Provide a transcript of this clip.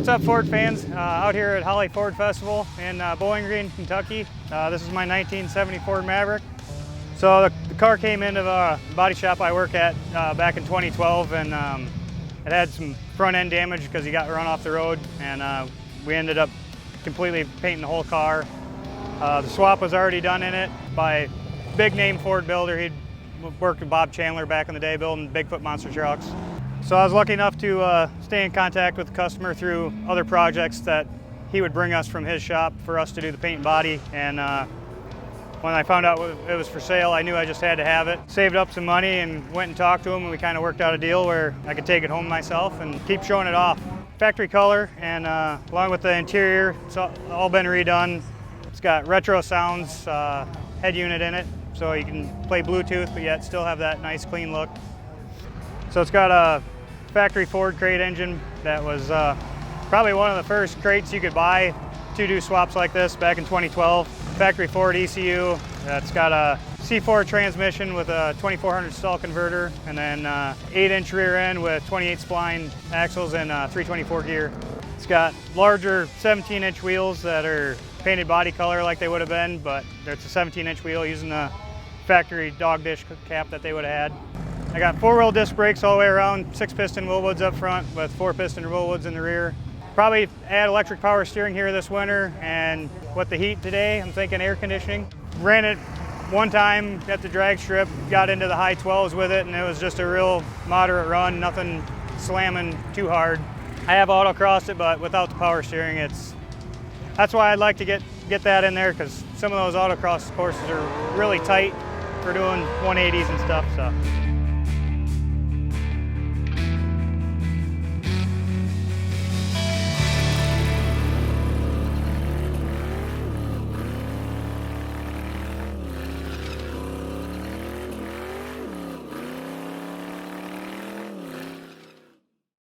What's up, Ford fans? Out here at Holley Ford Festival in Bowling Green, Kentucky. This is my 1970 Ford Maverick. So the car came into the body shop I work at back in 2012, and it had some front end damage because he got run off the road, and we ended up completely painting the whole car. The swap was already done in it by a big name Ford builder. He'd worked with Bob Chandler back in the day building Bigfoot monster trucks. So I was lucky enough to stay in contact with the customer through other projects that he would bring us from his shop for us to do the paint and body. And when I found out it was for sale, I knew I just had to have it. Saved up some money and went and talked to him, and we kind of worked out a deal where I could take it home myself and keep showing it off. Factory color, and along with the interior, it's all been redone. It's got retro sounds head unit in it, so you can play Bluetooth, but yet still have that nice clean look. So it's got a factory Ford crate engine that was probably one of the first crates you could buy to do swaps like this back in 2012. Factory Ford ECU. It's got a C4 transmission with a 2400 stall converter, and then 8-inch rear end with 28 spline axles and 324 gear. It's got larger 17-inch wheels that are painted body color like they would have been, but it's a 17-inch wheel using the factory dog dish cap that they would have had. I got 4-wheel disc brakes all the way around, 6-piston Willwoods up front with 4-piston Willwoods in the rear. Probably add electric power steering here this winter, and with the heat today, I'm thinking air conditioning. Ran it one time at the drag strip, got into the high 12s with it, and it was just a real moderate run, nothing slamming too hard. I have autocrossed it, but without the power steering, that's why I'd like to get that in there, because some of those autocross courses are really tight for doing 180s and stuff. So.